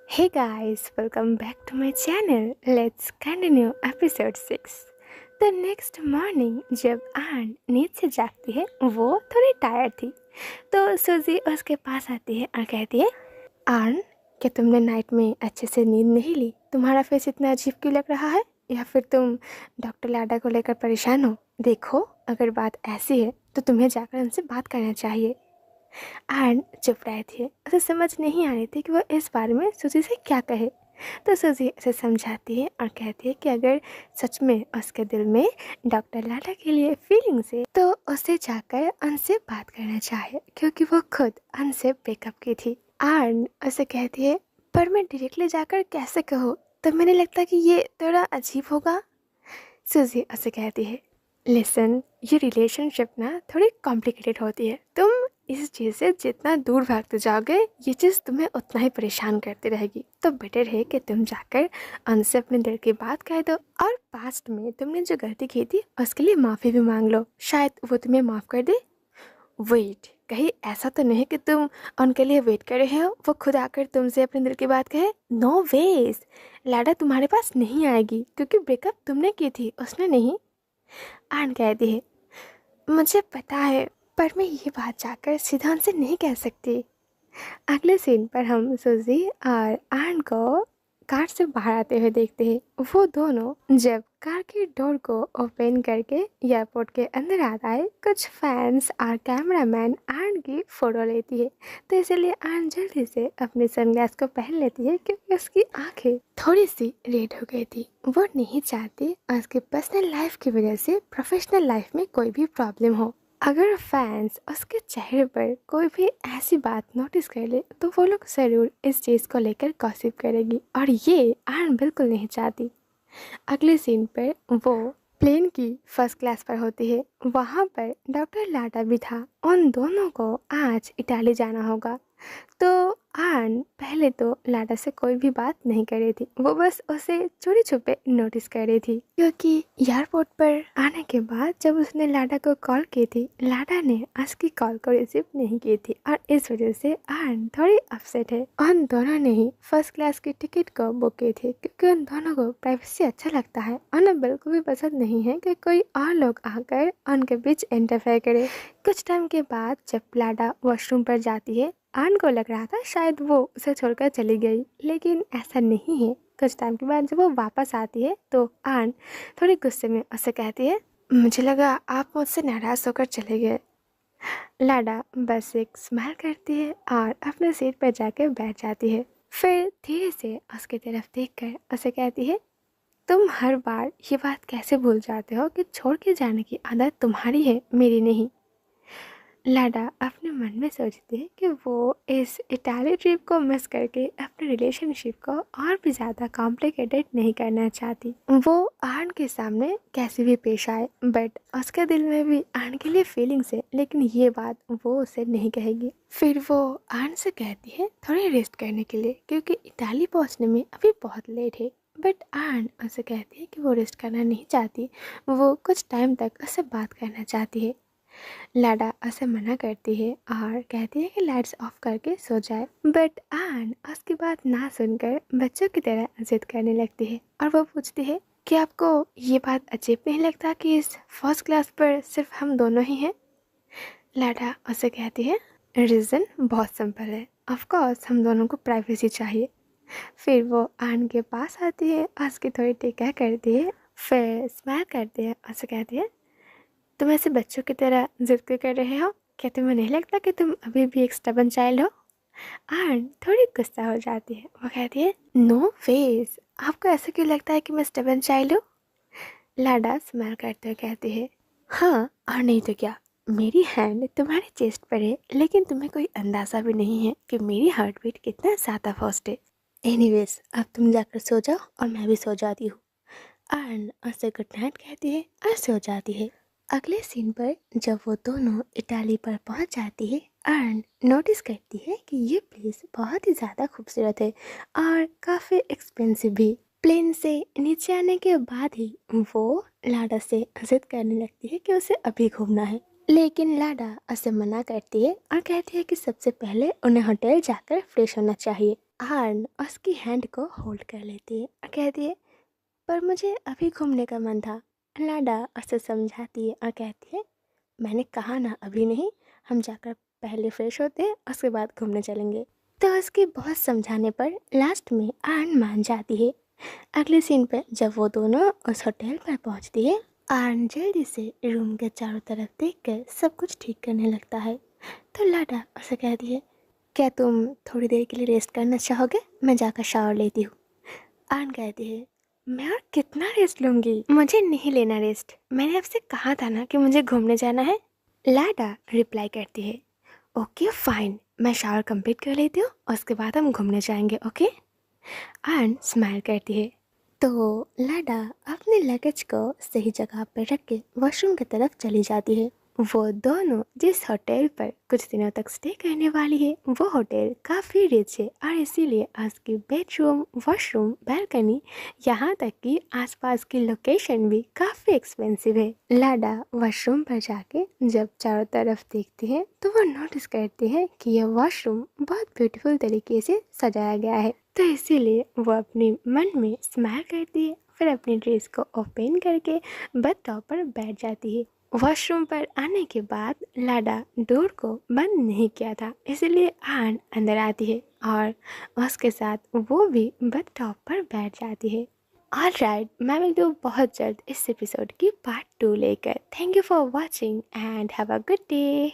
Hey guys, welcome back to my channel. Let's continue episode 6. The next morning जब आन नींद से जागती है वो थोड़ी टायर्ड थी तो सूजी उसके पास आती है और कहती है, आन, क्या तुमने नाइट में अच्छे से नींद नहीं ली? तुम्हारा फेस इतना अजीब क्यों लग रहा है? या फिर तुम डॉक्टर लाडा को लेकर परेशान हो? देखो, अगर बात ऐसी है तो तुम्हें जाकर उनसे बात करना चाहिए। आन चुप रहे थे। उसे समझ नहीं आ रही थी कि वो इस बारे में सूजी से क्या कहे। तो सूजी उसे समझाती है और कहती है कि अगर सच में उसके दिल में डॉक्टर लाडा के लिए फीलिंग्स है तो उसे जाकर उनसे बात करना चाहिए, क्योंकि वो खुद उनसे ब्रेकअप की थी। आन उसे कहती है, पर मैं डायरेक्टली जाकर कैसे कहूँ? तब मैंने लगता कि ये थोड़ा अजीब होगा। सूजी उसे कहती है, लिसन, ये रिलेशनशिप ना थोड़ी कॉम्प्लिकेटेड होती है। तुम इस चीज़ से जितना दूर भागते जाओगे ये चीज़ तुम्हें उतना ही परेशान करती रहेगी। तो बेटर है कि तुम जाकर उनसे अपने दिल की बात कह दो और पास्ट में तुमने जो गलती की थी उसके लिए माफ़ी भी मांग लो, शायद वो तुम्हें माफ़ कर दे। वेट, कहीं ऐसा तो नहीं कि तुम उनके लिए वेट कर रहे हो, वो खुद आकर तुमसे अपने दिल की बात कहे? नो वेज, लाडा तुम्हारे पास नहीं आएगी क्योंकि ब्रेकअप तुमने की थी, उसने नहीं। आन कहती है, मुझे पता है, पर मैं ये बात जाकर सीधा उनसे नहीं कह सकती। अगले सीन पर हम सुजी और आन को कार से बाहर आते हुए देखते हैं। वो दोनों जब कार की डोर को ओपन करके एयरपोर्ट के अंदर आता है, कुछ फैंस और कैमरामैन आन की फ़ोटो लेती है। तो इसलिए आन जल्दी से अपने सनग्लास को पहन लेती है क्योंकि उसकी आंखें थोड़ी सी रेड हो गई थी। वो नहीं चाहती उसकी पर्सनल लाइफ की वजह से प्रोफेशनल लाइफ में कोई भी प्रॉब्लम हो। अगर फैंस उसके चेहरे पर कोई भी ऐसी बात नोटिस कर ले तो वो लोग ज़रूर इस चीज़ को लेकर गॉसिप करेगी और ये आन बिल्कुल नहीं चाहती। अगले सीन पर वो प्लेन की फर्स्ट क्लास पर होती है। वहाँ पर डॉक्टर लाडा भी था। उन दोनों को आज इटाली जाना होगा। तो आन पहले तो लाडा से कोई भी बात नहीं कर रही थी, वो बस उसे चोरी छुपे नोटिस कर रही थी, क्योंकि एयरपोर्ट पर आने के बाद जब उसने लाडा को कॉल की थी, लाडा ने उसकी कॉल को रिसीव नहीं की थी और इस वजह से आन थोड़ी अपसेट है। उन दोनों ने ही फर्स्ट क्लास की टिकट को बुक की थी क्योंकि उन दोनों को प्राइवेसी अच्छा लगता है। उन्हें बिल्कुल भी पसंद नहीं है कि कोई और लोग आकर उनके बीच इंटरफेयर करे। कुछ टाइम के बाद जब लाडा वॉशरूम पर जाती है, आन को लग रहा था शायद वो उसे छोड़कर चली गई, लेकिन ऐसा नहीं है। कुछ टाइम के बाद जब वो वापस आती है तो आन थोड़ी गुस्से में उसे कहती है, मुझे लगा आप मुझसे नाराज़ होकर चले गए। लाडा बस एक स्माइल करती है और अपने सीट पर जाकर बैठ जाती है। फिर धीरे से उसकी तरफ देखकर उसे कहती है, तुम हर बार ये बात कैसे भूल जाते हो कि छोड़ के जाने की आदत तुम्हारी है, मेरी नहीं। लाडा अपने मन में सोचती है कि वो इस इटाली ट्रिप को मिस करके अपने रिलेशनशिप को और भी ज़्यादा कॉम्प्लिकेटेड नहीं करना चाहती। वो आन के सामने कैसे भी पेश आए, बट उसके दिल में भी आन के लिए फीलिंग्स है, लेकिन ये बात वो उसे नहीं कहेगी। फिर वो आन से कहती है थोड़ी रेस्ट करने के लिए, क्योंकि इटाली पहुंचने में अभी बहुत लेट है। बट आन उसे कहती है कि वो रेस्ट करना नहीं चाहती, वो कुछ टाइम तक उससे बात करना चाहती है। लाडा उसे मना करती है और कहती है कि लाइट्स ऑफ करके सो जाए, बट आन उसकी बात ना सुनकर बच्चों की तरह जिद करने लगती है और वो पूछती है कि आपको ये बात अजीब नहीं लगता कि इस फर्स्ट क्लास पर सिर्फ हम दोनों ही हैं? लाडा उसे कहती है, रीज़न बहुत सिंपल है, ऑफ कोर्स हम दोनों को प्राइवेसी चाहिए। फिर वो आन के पास आती है, उसकी थोड़ी टेक केयर करती है, फिर स्माइल करती है, उसे कहती है, तुम ऐसे बच्चों की तरह जिद क्यों कर रहे हो? क्या तुम्हें नहीं लगता कि तुम अभी भी एक स्टबन चाइल्ड हो? आन थोड़ी गुस्सा हो जाती है। वो कहती है, नो वेज, आपको ऐसा क्यों लगता है कि मैं स्टबन चाइल्ड हूँ? लाडा स्माइल करते हुए कहती है, हाँ और नहीं तो क्या, मेरी हैंड तुम्हारे चेस्ट पर है, लेकिन तुम्हें कोई अंदाज़ा भी नहीं है कि मेरी हार्ट बीट कितना ज़्यादा फास्ट है। एनीवेज, अब तुम जाकर सो जाओ और मैं भी सो जाती हूँ। आन उससे गुड नाइट कहती है और सो जाती है। अगले सीन पर जब वो दोनों इटाली पर पहुंच जाती है, अर्न नोटिस करती है कि ये प्लेस बहुत ही ज़्यादा खूबसूरत है और काफ़ी एक्सपेंसिव भी। प्लेन से नीचे आने के बाद ही वो लाडा से जिद करने लगती है कि उसे अभी घूमना है, लेकिन लाडा उसे मना करती है और कहती है कि सबसे पहले उन्हें होटल जाकर फ्रेश होना चाहिए। आन उसकी हैंड को होल्ड कर लेती है और कहती है, पर मुझे अभी घूमने का मन था। लाडा उसे समझाती है और कहती है, मैंने कहा ना अभी नहीं, हम जाकर पहले फ्रेश होते हैं उसके बाद घूमने चलेंगे। तो उसके बहुत समझाने पर लास्ट में आन मान जाती है। अगले सीन पे जब वो दोनों उस होटल पर पहुंचती है, आन जल्दी से रूम के चारों तरफ देखकर सब कुछ ठीक करने लगता है। तो लाडा उसे कहती है, क्या तुम थोड़ी देर के लिए रेस्ट करना चाहोगे? मैं जाकर शावर लेती हूँ। आन कहती है, मैं और कितना रेस्ट लूँगी, मुझे नहीं लेना रेस्ट, मैंने आपसे कहा था ना कि मुझे घूमने जाना है। लाडा रिप्लाई करती है, ओके फाइन, मैं शावर कंप्लीट कर लेती हूँ, उसके बाद हम घूमने जाएंगे, ओके। आन स्माइल करती है। तो लाडा अपने लगेज को सही जगह पर रख के वॉशरूम की तरफ चली जाती है। वो दोनों जिस होटल पर कुछ दिनों तक स्टे करने वाली है वो होटल काफ़ी रिच है और इसीलिए उसकी बेडरूम, वॉशरूम, बालकनी, यहाँ तक कि आसपास की लोकेशन भी काफ़ी एक्सपेंसिव है। लाडा वॉशरूम पर जाके जब चारों तरफ देखती है तो वो नोटिस करती है कि यह वॉशरूम बहुत ब्यूटीफुल तरीके से सजाया गया है। तो इसीलिए वो अपने मन में स्माइल करती है, फिर अपनी ड्रेस को ओपन करके बेड टॉप पर बैठ जाती है। वॉशरूम पर आने के बाद लाडा डोर को बंद नहीं किया था, इसलिए आन अंदर आती है और उसके साथ वो भी बेड टॉप पर बैठ जाती है। ऑलराइट, मैं मिलती हूँ बहुत जल्द इस एपिसोड की पार्ट 2 लेकर। Thank you for watching and have a good day.